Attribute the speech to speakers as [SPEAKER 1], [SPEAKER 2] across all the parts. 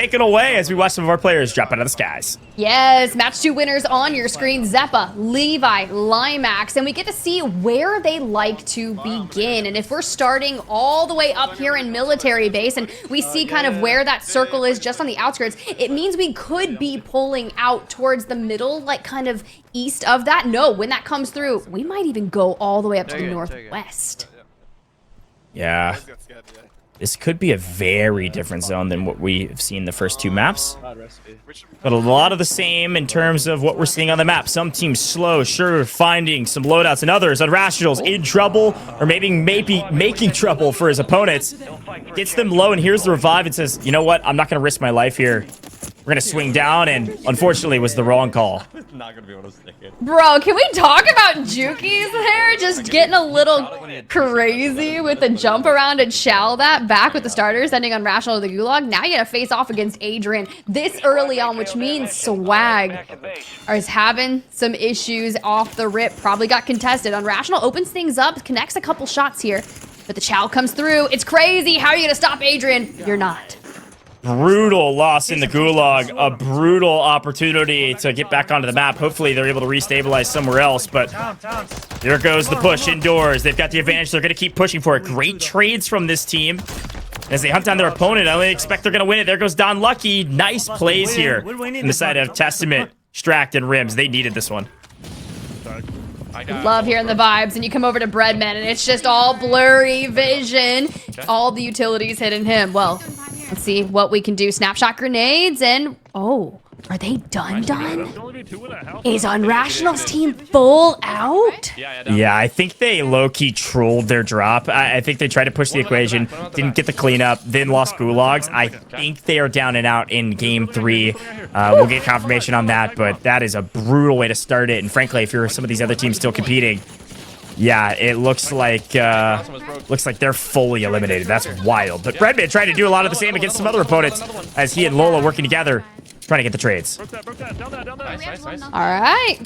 [SPEAKER 1] taken away as we watch some of our players drop out of the skies.
[SPEAKER 2] Yes, match 2 winners on your screen. Zeppa, Levi, Limax, and we get to see where they like to begin. And if we're starting all the way up here in military base and we see kind of where that circle is just on the outskirts, it means we could be pulling out towards the middle, like kind of east of that. No, when that comes through, we might even go all the way up to the northwest.
[SPEAKER 1] Yeah. This could be a very different zone than what we've seen the first 2 maps. But a lot of the same in terms of what we're seeing on the map. Some teams slow, sure, finding some loadouts, and others, Unrationals, in trouble, or maybe making trouble for his opponents. Gets them low, and here's the revive and says, you know what, I'm not going to risk my life here. We're going to swing down, and unfortunately it was the wrong call.
[SPEAKER 3] Not going to be able to stick it.
[SPEAKER 2] Bro, can we talk about Jukies there? Just getting a little crazy with the jump around and shell that back with the starters, ending on Rational to the Gulag. Now you gotta face off against Adrian this early on, which means Swag is having some issues off the rip. Probably got contested. Unrational opens things up, connects a couple shots here, but the chow comes through. It's crazy. How are you gonna stop Adrian? You're not.
[SPEAKER 1] Brutal loss in the Gulag, a brutal opportunity to get back onto the map. Hopefully they're able to restabilize somewhere else, but there goes the push indoors. They've got the advantage. They're going to keep pushing for it. Great trades from this team as they hunt down their opponent. I only expect they're going to win it. There goes Don Lucky. Nice plays here on the side of Testament, Stract, and Rims. They needed this one.
[SPEAKER 2] Love hearing the vibes, and you come over to Breadman, and it's just all blurry vision. All the utilities hitting him. Well, let's see what we can do. Snapshot grenades, and oh, are they done? Is Unrational's team full out?
[SPEAKER 1] Yeah, I think they low-key trolled their drop. I think they tried to push the equation, didn't get the cleanup, then lost Gulags. I think they are down and out in game 3. We'll get confirmation on that, but that is a brutal way to start it. And frankly, if you're some of these other teams still competing, yeah, it looks like they're fully eliminated. That's wild. But Redman tried to do a lot of the same against some other opponents as he and Lola working together, trying to get the trades.
[SPEAKER 2] All right.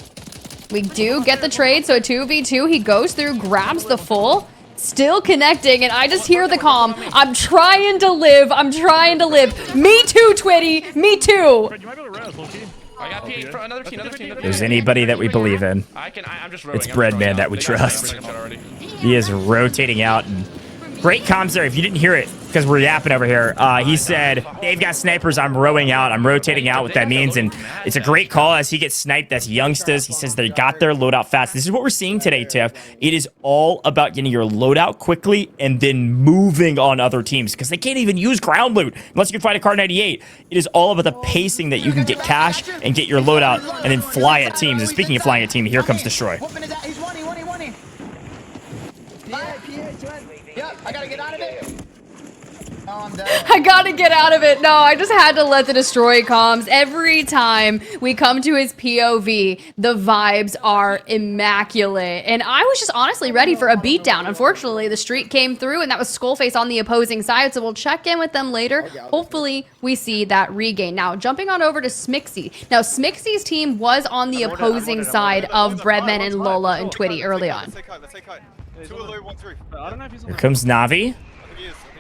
[SPEAKER 2] We do get the trade, so a 2v2. He goes through, grabs the full, still connecting, and I just hear the comm. I'm trying to live. I'm trying to live. Me too, Twitty. Me too.
[SPEAKER 3] I got P8 for another team.
[SPEAKER 1] If there's anybody that we believe in, it's Breadman that we trust. He is rotating out. And great comms there. If you didn't hear it, because we're yapping over here, he said, they've got snipers, I'm rowing out, I'm rotating out, what that means. And it's a great call as he gets sniped. That's youngsters. He says they got their loadout fast. This is what we're seeing today, Tiff. It is all about getting your loadout quickly and then moving on other teams, because they can't even use ground loot unless you can find a car 98. It is all about the pacing that you can get cash and get your loadout and then fly at teams. And speaking of flying at team, here comes Destroy.
[SPEAKER 4] I gotta get out of it.
[SPEAKER 2] I gotta get out of it. No, I just had to let the Destroy comms. Every time we come to his POV, the vibes are immaculate. And I was just honestly ready for a beatdown. Unfortunately, the streak came through, and that was Skullface on the opposing side, so we'll check in with them later. Hopefully, we see that regain. Now, jumping on over to Smixy. Now, Smixy's team was on the opposing side of Breadman and Lola and Twitty early on.
[SPEAKER 1] Here comes Navi.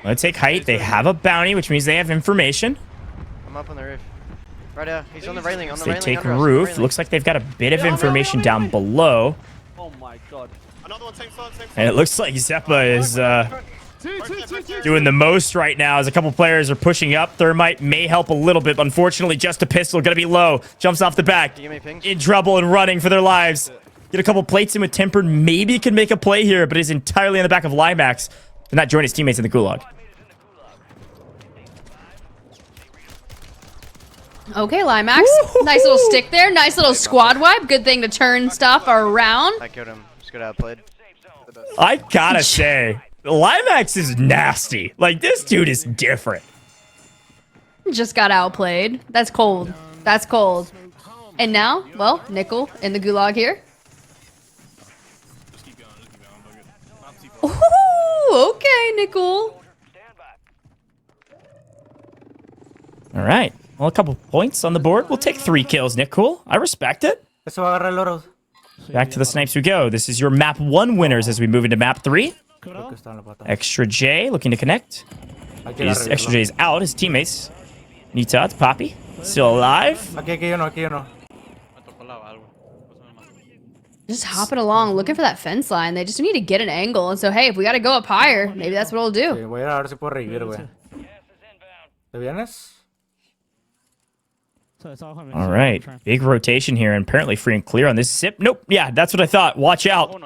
[SPEAKER 1] Let's take height. They have a bounty, which means they have information.
[SPEAKER 5] I'm up on the roof. Right, he's on the railing.
[SPEAKER 1] They take roof. Looks like they've got a bit of information down below.
[SPEAKER 4] Oh my god.
[SPEAKER 1] And it looks like Zeppa is doing the most right now as a couple players are pushing up. Thermite may help a little bit, but unfortunately, just a pistol. Gonna be low. Jumps off the back. In trouble and running for their lives. Get a couple plates in with Tempered. Maybe can make a play here, but is entirely on the back of Limax to not join his teammates in the Gulag.
[SPEAKER 2] Okay, Limax. Nice little stick there. Nice little squad wipe. Good thing to turn stuff around.
[SPEAKER 5] I killed him. Just got outplayed.
[SPEAKER 1] I gotta say, Limax is nasty. Like, this dude is different.
[SPEAKER 2] Just got outplayed. That's cold. That's cold. And now, well, Nickel in the Gulag here. Ooh, okay, Nickel.
[SPEAKER 1] All right. Well, a couple points on the board. We'll take 3 kills, Nickel. I respect it. Back to the snipes we go. This is your map 1 winners as we move into map 3. Extra J looking to connect. Extra J is out. His teammates Nita, it's Poppy. Still alive?
[SPEAKER 6] Aquí uno.
[SPEAKER 2] Just hopping along, looking for that fence line. They just need to get an angle. And so, hey, if we got to go up higher, maybe that's what we'll do.
[SPEAKER 6] Sí, voy a ir a ver si puedo revivir, güey. ¿Te vienes?
[SPEAKER 1] All right. Big rotation here, and apparently free and clear on this zip. Nope. Yeah, that's what I thought. Watch out.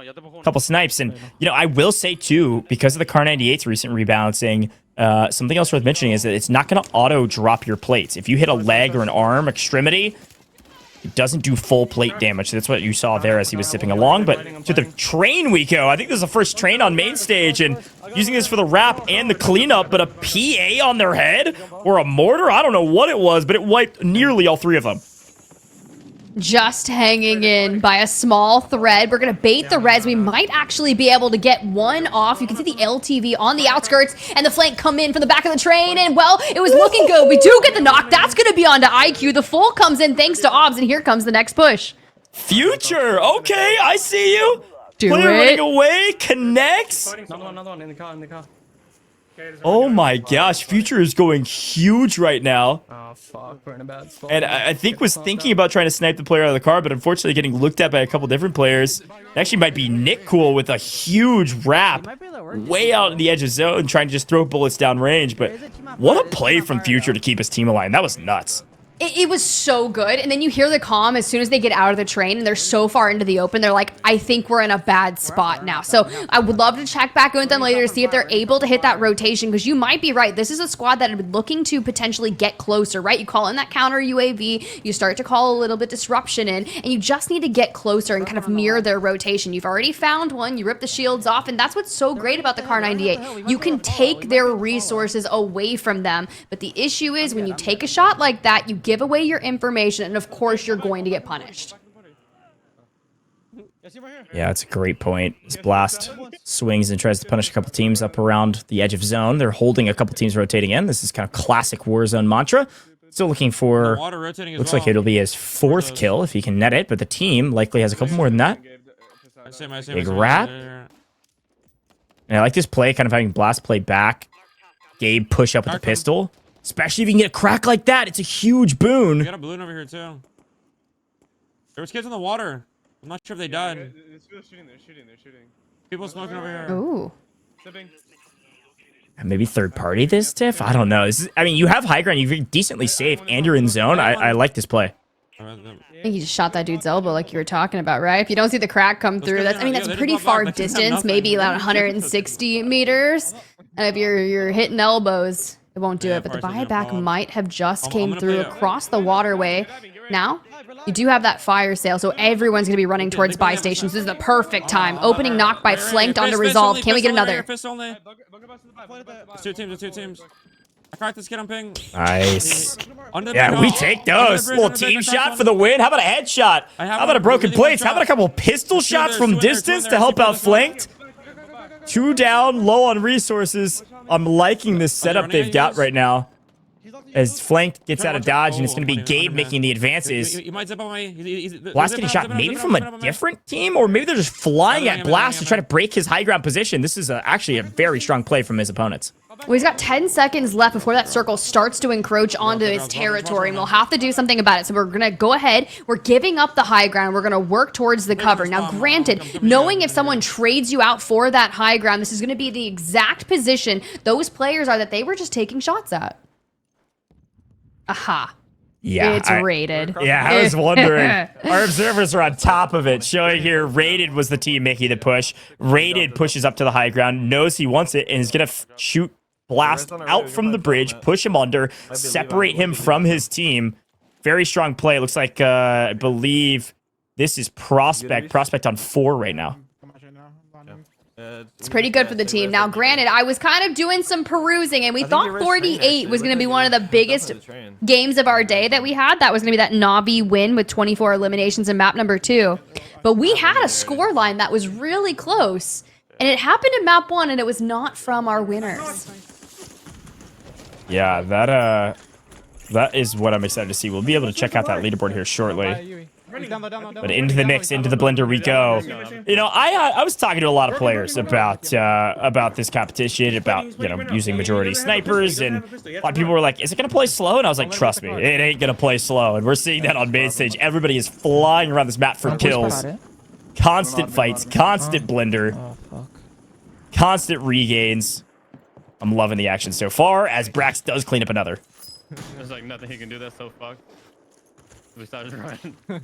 [SPEAKER 1] Couple snipes. And, you know, I will say, too, because of the Kar 98's recent rebalancing, something else worth mentioning is that it's not going to auto-drop your plates. If you hit a leg or an arm extremity, it doesn't do full plate damage. So that's what you saw there as he was zipping along. But to the train we go. I think this is the first train on main stage, and using this for the wrap and the cleanup, but a PA on their head or a mortar? I don't know what it was, but it wiped nearly all three of them.
[SPEAKER 2] Just hanging in by a small thread. We're going to bait the res. We might actually be able to get one off. You can see the LTV on the outskirts and the flank come in from the back of the train. And, well, it was looking good. We do get the knock. That's going to be onto IQ. The full comes in thanks to Obs, and here comes the next push.
[SPEAKER 1] Future. Okay, I see you.
[SPEAKER 2] Do
[SPEAKER 1] Player
[SPEAKER 2] it.
[SPEAKER 1] running away. Connects.
[SPEAKER 3] Another one in the car.
[SPEAKER 1] Oh my gosh, Future is going huge right now.
[SPEAKER 3] Oh fuck, we're in a bad spot.
[SPEAKER 1] And I think was thinking about trying to snipe the player out of the car, but unfortunately getting looked at by a couple different players. It actually might be Nick Cool with a huge wrap way out in the edge of zone, trying to just throw bullets down range. But what a play from Future to keep his team alive. That was nuts.
[SPEAKER 2] It was so good. And then you hear the comm as soon as they get out of the train and they're so far into the open, they're like, I think we're in a bad spot now. So I would love to check back in with them later to see if they're able to hit that rotation, because you might be right. This is a squad that had been looking to potentially get closer, right? You call in that counter UAV, you start to call a little bit disruption in, and you just need to get closer and kind of mirror their rotation. You've already found one, you rip the shields off, and that's what's so great about the Kar 98. You can take their resources away from them, but the issue is when you take a shot like that, you give away your information, and of course you're going to get punished.
[SPEAKER 1] Yeah, that's a great point. This Blast swings and tries to punish a couple teams up around the edge of zone. They're holding a couple teams rotating in. This is kind of classic Warzone mantra. Still looking for, looks like it'll be his fourth kill if he can net it, but the team likely has a couple more than that. Big wrap. And I like this play, kind of having Blast play back. Gabe push up with the pistol. Especially if you can get a crack like that. It's a huge boon.
[SPEAKER 7] We got a balloon over here, too. There was kids in the water. I'm not sure if they died.
[SPEAKER 3] They're shooting.
[SPEAKER 7] People smoking over here.
[SPEAKER 2] Ooh.
[SPEAKER 1] Maybe third party this, Tiff? I don't know. This is, I mean, you have high ground. You're decently safe, and you're in zone. I like this play.
[SPEAKER 2] I think you just shot that dude's elbow like you were talking about, right? If you don't see the crack come through, that's a pretty far distance, maybe about 160 meters. And if you're hitting elbows, it won't do it, but the buyback might have just came through across the waterway. Now, you do have that fire sale, so everyone's going to be running towards buy stations. This is the perfect time. Opening knock by flanked onto resolve. Can we get another?
[SPEAKER 7] There's two teams. I cracked this kid on ping.
[SPEAKER 1] Nice. Yeah, we take those. Little team shot for the win. How about a headshot? How about a broken plates? How about a couple pistol shots from distance to help out flanked? 2 down, low on resources. I'm liking this setup they've got right now. As flanked gets out of dodge, and it's going to be Gabe making the advances. Blast getting shot maybe from a different team, or maybe they're just flying at Blast to try to break his high ground position. This is actually a very strong play from his opponents.
[SPEAKER 2] Well, he's got 10 seconds left before that circle starts to encroach onto his territory, and we'll have to do something about it. So we're going to go ahead. We're giving up the high ground. We're going to work towards the cover. Now, granted, knowing if someone trades you out for that high ground, this is going to be the exact position those players are that they were just taking shots at. Aha.
[SPEAKER 1] Yeah,
[SPEAKER 2] it's rated.
[SPEAKER 1] Yeah, I was wondering. Our observers are on top of it, showing here Rated was the team making the push. Rated pushes up to the high ground, knows he wants it, and is going to shoot Blast out from the bridge, push him under, separate him from his team. Very strong play. Looks like, I believe this is Prospect. Prospect on 4 right now.
[SPEAKER 2] It's pretty good for the team. Now, granted, I was kind of doing some perusing, and we thought 48 was going to be one of the biggest games of our day that we had. That was going to be that Navi win with 24 eliminations in map number 2. But we had a score line that was really close, and it happened in map 1, and it was not from our winners.
[SPEAKER 1] Yeah, that is what I'm excited to see. We'll be able to check out that leaderboard here shortly. But into the mix, into the blender we go. You know, I was talking to a lot of players about this competition, about, you know, using majority snipers, and a lot of people were like, is it going to play slow? And I was like, trust me, it ain't going to play slow. And we're seeing that on main stage. Everybody is flying around this map for kills. Constant fights, constant blender, constant regains. I'm loving the action so far, as Brax does clean up another.
[SPEAKER 8] There's like nothing he can do. That's so fucked. We started running. I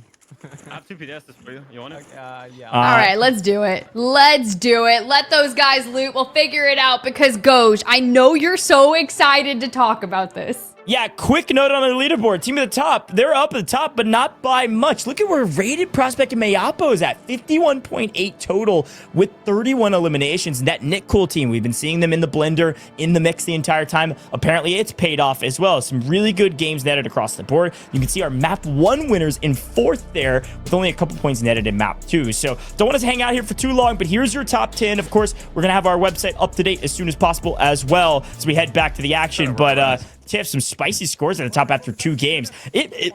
[SPEAKER 8] have 2 PDSs for you. You want it?
[SPEAKER 3] Yeah.
[SPEAKER 2] All right, let's do it. Let's do it. Let those guys loot. We'll figure it out because Goj, I know you're so excited to talk about this.
[SPEAKER 1] Yeah, quick note on the leaderboard. Team at the top. They're up at the top, but not by much. Look at where rated prospect and Mayapo is at. 51.8 total with 31 eliminations. And that Nick Cool team, we've been seeing them in the blender, in the mix the entire time. Apparently, it's paid off as well. Some really good games netted across the board. You can see our map 1 winners in 4th there with only a couple points netted in map 2. So don't want us to hang out here for too long, but here's your top 10. Of course, we're going to have our website up to date as soon as possible as well as we head back to the action. But, to have some spicy scores at the top after 2 games.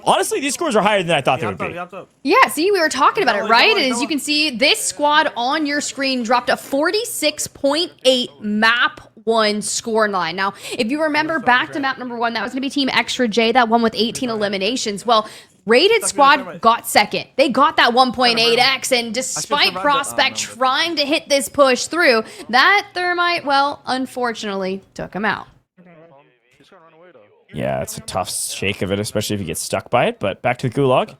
[SPEAKER 1] Honestly, these scores are higher than I thought they would be.
[SPEAKER 2] Yeah, see, we were talking about it, right? As you can see, this squad on your screen dropped a 46.8 map 1 score line. Now, if you remember back to map number 1, that was going to be Team Extra J, that one with 18 eliminations. Well, Rated Squad got second. They got that 1.8x, and despite Prospect trying to hit this push through, that Thermite, well, unfortunately, took him out.
[SPEAKER 1] Yeah, it's a tough shake of it, especially if you get stuck by it. But back to the Gulag.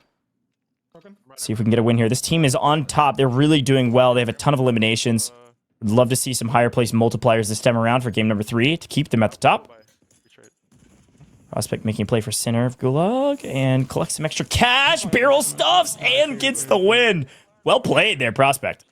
[SPEAKER 1] See if we can get a win here. This team is on top. They're really doing well. They have a ton of eliminations. Would love to see some higher place multipliers this time around for game number 3 to keep them at the top. Prospect making a play for center of Gulag and collects some extra cash. Barrel stuffs and gets the win. Well played there, Prospect.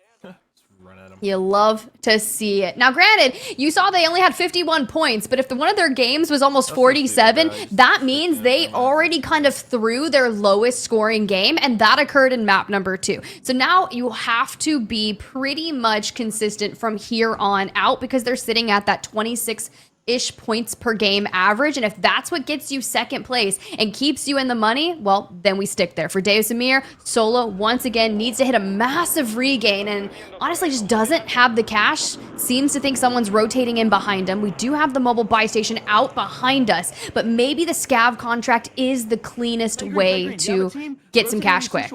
[SPEAKER 2] You love to see it. Now, granted, you saw they only had 51 points, but if one of their games was almost 47, that means they already kind of threw their lowest scoring game, and that occurred in map number 2. So now you have to be pretty much consistent from here on out because they're sitting at that 26-ish points per game average, and if that's what gets you second place and keeps you in the money, well, then we stick there. For Deus Amir, Solo once again needs to hit a massive regain and honestly just doesn't have the cash. Seems to think someone's rotating in behind him. We do have the mobile buy station out behind us, but maybe the scav contract is the cleanest way to get some cash quick.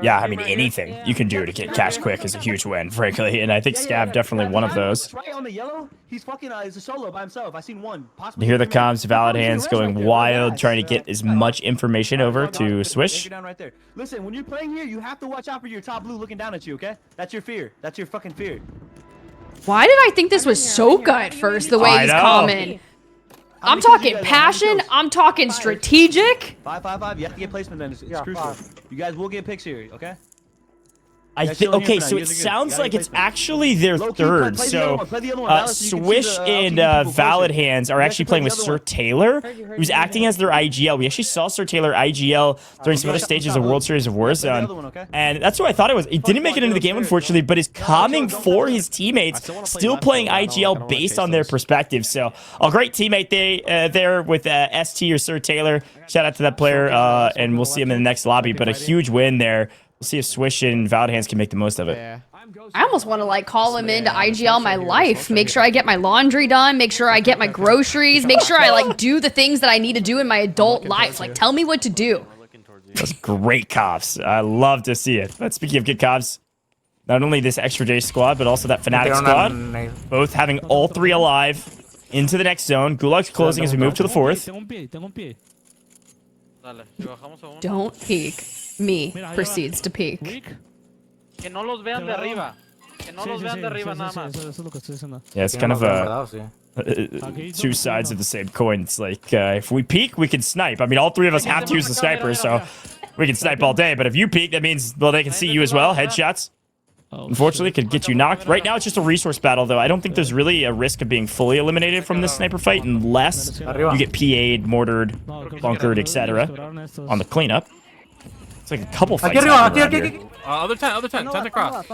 [SPEAKER 1] Yeah, I mean, anything you can do to get cash quick is a huge win, frankly, and I think scav definitely one of those.
[SPEAKER 4] Right on the yellow, he's fucking is a solo by himself. I seen one.
[SPEAKER 1] You hear the comms, Valid Hands going wild, trying to get as much information over to Swish.
[SPEAKER 4] Listen, when you're playing here, you have to watch out for your top blue looking down at you, okay? That's your fear. That's your fucking fear.
[SPEAKER 2] Why did I think this was Soka at first, the way he's coming? I'm talking passion. I'm talking strategic.
[SPEAKER 4] 5-5-5. You have to get placement then. It's crucial. You guys will get picks here, okay?
[SPEAKER 1] I think, okay, so it sounds like it's actually their third. So Swish and Valid Hands are actually playing with Sir Taylor, who's acting as their IGL. We actually saw Sir Taylor IGL during some other stages of World Series of Warzone, and that's what I thought it was. He didn't make it into the game, unfortunately, but is calming for his teammates, still playing IGL based on their perspective. So a great teammate there with ST or Sir Taylor. Shout out to that player, and we'll see him in the next lobby, but a huge win there. We'll see if Swish and Valid Hands can make the most of it.
[SPEAKER 2] I almost want to like call him into IGL my life. Make sure I get my laundry done. Make sure I get my groceries. Make sure I like do the things that I need to do in my adult life. Like tell me what to do.
[SPEAKER 1] That's great cops. I love to see it. But speaking of good cops, not only this Extra J squad, but also that Fnatic squad, both having all 3 alive into the next zone. Gulag's closing as we move to the 4th.
[SPEAKER 2] Don't peek. Me proceeds to peek.
[SPEAKER 4] Que no los vean de arriba. Que no los vean de arriba nada más.
[SPEAKER 1] Yeah, it's kind of a 2 sides of the same coin. It's like if we peek, we can snipe. I mean, all 3 of us have to use the sniper, so we can snipe all day. But if you peek, that means, well, they can see you as well. Headshots. Unfortunately, could get you knocked. Right now, it's just a resource battle, though. I don't think there's really a risk of being fully eliminated from this sniper fight unless you get PA'd, mortared, bunkered, etc. on the cleanup. It's like a couple fights.
[SPEAKER 7] Other 10 across.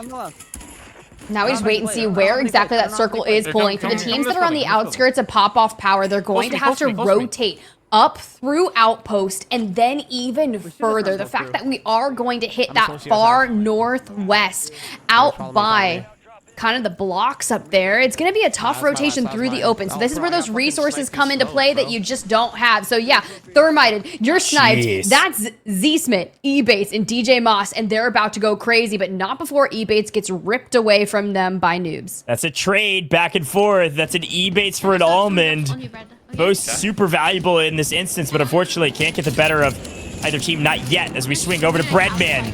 [SPEAKER 2] Now we just wait and see where exactly that circle is pulling. For the teams that are on the outskirts of pop-off power, they're going to have to rotate up through outpost, and then even further. The fact that we are going to hit that far northwest out by kind of the blocks up there, it's going to be a tough rotation through the open. So this is where those resources come into play that you just don't have. So yeah, thermited, you're sniped.
[SPEAKER 1] Jeez.
[SPEAKER 2] That's Z-Smith, E-Bates, and DJ Moss, and they're about to go crazy, but not before E-Bates gets ripped away from them by noobs.
[SPEAKER 1] That's a trade back and forth. That's an E-Bates for an almond. Both super valuable in this instance, but unfortunately can't get the better of either team, not yet, as we swing over to Breadman.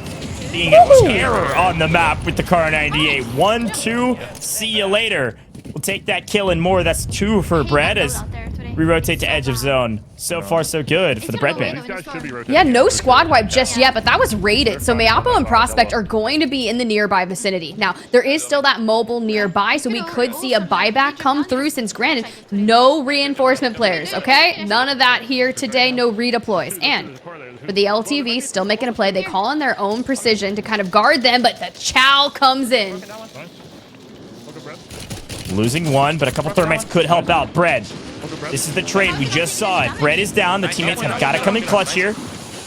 [SPEAKER 1] Being a terror on the map with the Car 98. 1-2, see you later. We'll take that kill and more. That's 2 for Bread as we rotate to edge of zone. So far, so good for the Breadman.
[SPEAKER 2] Yeah, no squad wipe just yet, but that was raided. So Mayapo and Prospect are going to be in the nearby vicinity. Now, there is still that mobile nearby, so we could see a buyback come through since, granted, no reinforcement players, okay? None of that here today, no redeploys. And for the LTV, still making a play. They call on their own precision to kind of guard them, but the chow comes in.
[SPEAKER 1] Losing one, but a couple thermites could help out. Bread. This is the trade. We just saw it. Bread is down. The teammates have got to come in clutch here.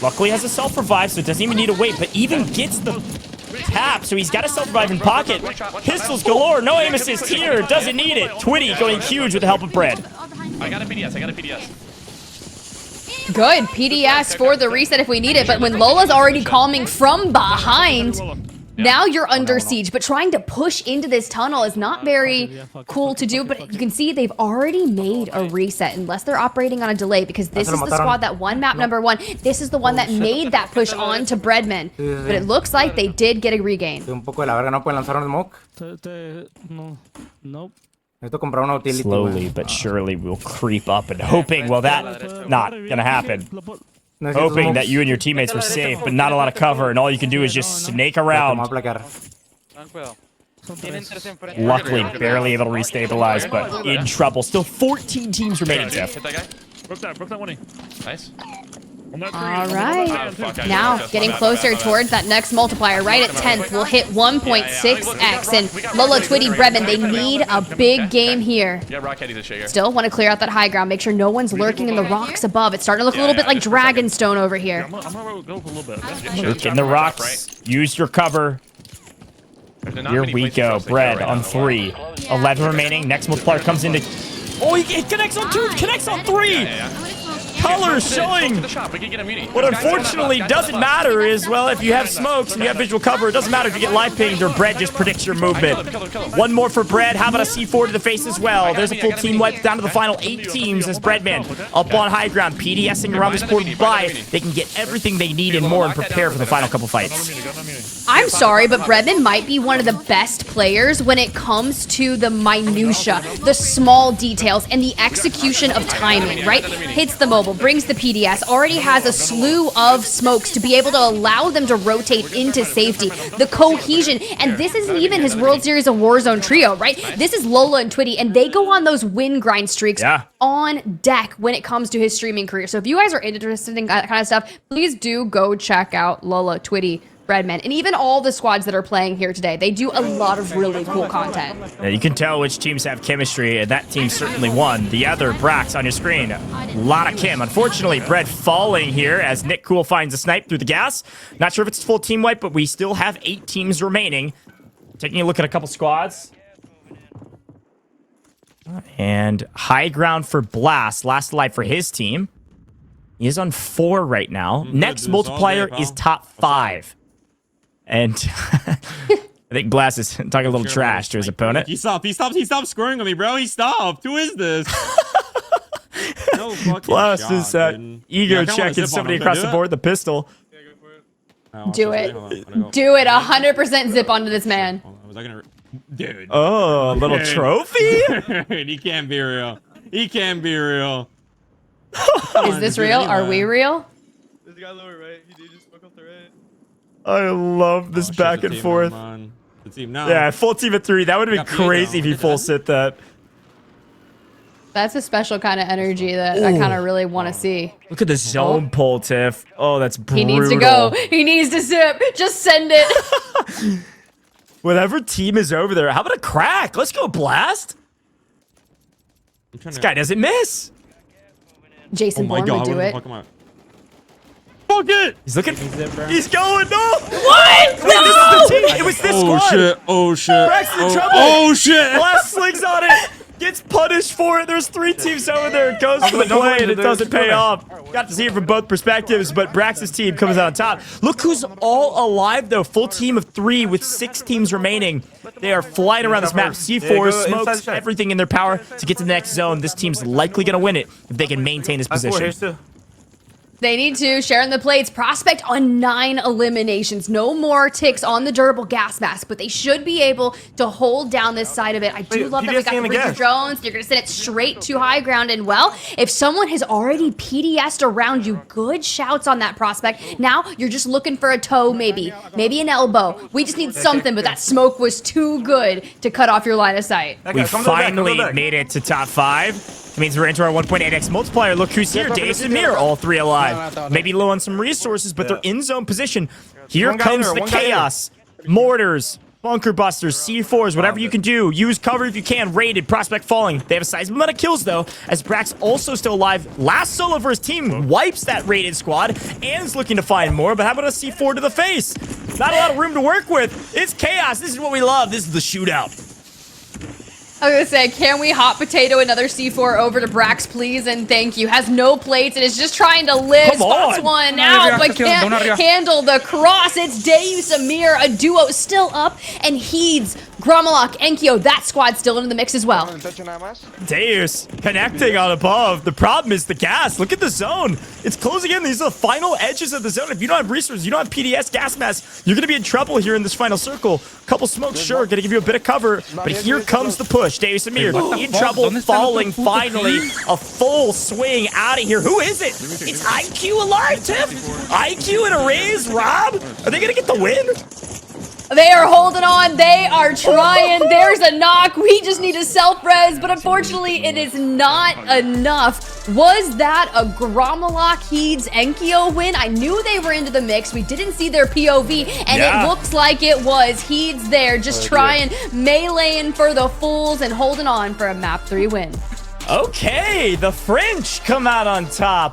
[SPEAKER 1] Luckily has a self-revive, so it doesn't even need to wait, but even gets the tap, so he's got a self-revive in pocket. Pistols galore. No aim assist here. Doesn't need it. Twitty going huge with the help of Bread.
[SPEAKER 8] I got a PDS.
[SPEAKER 2] Good. PDS for the reset if we need it, but when Lola's already calming from behind, now you're under siege, but trying to push into this tunnel is not very cool to do, but you can see they've already made a reset, unless they're operating on a delay, because this is the squad that won map number 1. This is the one that made that push on to Breadman, but it looks like they did get a regain.
[SPEAKER 1] Slowly but surely we'll creep up and hoping, well, that's not going to happen. Hoping that you and your teammates were safe, but not a lot of cover, and all you can do is just snake around. Luckily, barely able to restabilize, but in trouble. Still 14 teams remaining, Jeff.
[SPEAKER 8] Broke that one. Nice.
[SPEAKER 2] All right. Now, getting closer towards that next multiplier. Right at 10th, we'll hit 1.6x. And Lola, Twitty, Breadman, they need a big game here. Still want to clear out that high ground. Make sure no one's lurking in the rocks above. It's starting to look a little bit like Dragonstone over here.
[SPEAKER 1] Lurk in the rocks. Use your cover. Here we go. Bread on 3. 11 remaining. Next multiplier comes into... Oh, he connects on 2. Connects on 3. Colors showing. What unfortunately doesn't matter is, well, if you have smokes and you have visual cover, it doesn't matter if you get live pinged or Bread just predicts your movement. One more for Bread. How about a C4 to the face as well? There's a full team wipe down to the final 8 teams as Breadman up on high ground, PDSing around this portal by. They can get everything they need and more and prepare for the final couple fights.
[SPEAKER 2] I'm sorry, but Breadman might be one of the best players when it comes to the minutia, the small details, and the execution of timing, right? Hits the mobile, brings the PDS, already has a slew of smokes to be able to allow them to rotate into safety. The cohesion, and this isn't even his World Series of Warzone trio, right? This is Lola and Twitty, and they go on those win grind streaks on deck when it comes to his streaming career. So if you guys are interested in that kind of stuff, please do go check out Lola, Twitty, Breadman, and even all the squads that are playing here today. They do a lot of really cool content.
[SPEAKER 1] Yeah, you can tell which teams have chemistry, and that team certainly won. The other, Brax, on your screen. A lot of Kim. Unfortunately, Bread falling here as Nick Cool finds a snipe through the gas. Not sure if it's full team wipe, but we still have 8 teams remaining. Taking a look at a couple squads. And high ground for Blast. Last alive for his team. He is on 4 right now. Next multiplier is top 5. And I think Blast is talking a little trash to his opponent.
[SPEAKER 7] He stopped scoring on me, bro. He stopped. Who is this? No fucking
[SPEAKER 1] Blast
[SPEAKER 7] shot,
[SPEAKER 1] is ego checking somebody across the board with the pistol.
[SPEAKER 2] Do it. Do it. 100% zip onto this man.
[SPEAKER 7] Dude.
[SPEAKER 1] Oh, a little trophy?
[SPEAKER 7] He can't be real. He can't be real.
[SPEAKER 2] Is this real? Are we real?
[SPEAKER 3] There's a guy lower right. He did just fuck up the right.
[SPEAKER 1] I love this back and forth.
[SPEAKER 7] The team now.
[SPEAKER 1] Yeah, full team at 3. That would have been crazy if he full sit that.
[SPEAKER 2] That's a special kind of energy that I kind of really want to see.
[SPEAKER 1] Look at the zone pull, Tiff. Oh, that's brutal.
[SPEAKER 2] He needs to go. He needs to zip. Just send it.
[SPEAKER 1] Whatever team is over there, how about a crack? Let's go, Blast. This guy doesn't miss.
[SPEAKER 2] Jason
[SPEAKER 7] Oh my
[SPEAKER 2] Bourne
[SPEAKER 7] god,
[SPEAKER 2] would do
[SPEAKER 7] where the
[SPEAKER 2] it.
[SPEAKER 7] fuck am I? Fuck it!
[SPEAKER 1] He's looking.
[SPEAKER 6] it, bro.
[SPEAKER 1] He's going. No. What? Wait, this is the team. It was this
[SPEAKER 7] Oh
[SPEAKER 1] squad.
[SPEAKER 7] shit! Oh shit!
[SPEAKER 1] Braxton
[SPEAKER 7] oh,
[SPEAKER 1] trouble.
[SPEAKER 7] oh shit!
[SPEAKER 1] Last slings on it. Gets punished for it. There's 3 teams over there. Goes for the play and it doesn't pay off. Got to see it from both perspectives, but Brax's team comes out on top. Look who's all alive though. Full team of 3 with 6 teams remaining. They are flying around this map. C4 smokes everything in their power to get to the next zone. This team's likely going to win it if they can maintain this position.
[SPEAKER 2] They need to. Sharing the plates. Prospect on 9 eliminations. No more ticks on the durable gas mask, but they should be able to hold down this side of it. I do love that we got the resurgence. You're going to send it straight to high ground. And, well, if someone has already PDS'd around you, good shouts on that prospect. Now you're just looking for a toe, maybe an elbow. We just need something, but that smoke was too good to cut off your line of sight.
[SPEAKER 1] We finally made it to top 5. It means we're into our 1.8x multiplier. Look who's here. Dace and Mir, all 3 alive. Maybe low on some resources, but they're in zone position. Here comes the chaos. Mortars, bunker busters, C4s, whatever you can do. Use cover if you can. Raided, prospect falling. They have a sizable amount of kills, though, as Brax also still alive. Last solo for his team wipes that raided squad and is looking to find more, but how about a C4 to the face? Not a lot of room to work with. It's chaos. This is what we love. This is the shootout.
[SPEAKER 2] I was gonna say, can we hot potato another C4 over to Brax, please, and thank you. Has no plates and is just trying to live.
[SPEAKER 1] Come
[SPEAKER 2] Spots
[SPEAKER 1] on.
[SPEAKER 2] one out, but can't handle the cross. It's Deus Amir, a duo still up, and Heeds, Gromalok, Enkyo, that squad still into the mix as well.
[SPEAKER 1] Deus connecting on above. The problem is the gas. Look at the zone. It's closing in. These are the final edges of the zone. If you don't have resources, you don't have PDS gas mask, you're going to be in trouble here in this final circle. Couple smokes, sure, going to give you a bit of cover, but here comes the push. Deus Amir in trouble, falling finally. A full swing out of here. Who is it? It's IQ alive, Tiff. IQ and a raise, Rob. Are they going to get the win?
[SPEAKER 2] They are holding on. They are trying. There's a knock. We just need a self-res, but unfortunately, it is not enough. Was that a Gromalok Heeds Enkyo win? I knew they were into the mix. We didn't see their POV, and it looks like it was. Heeds there, just trying, meleeing for the fools and holding on for a map 3 win.
[SPEAKER 1] Okay, the French come out on top.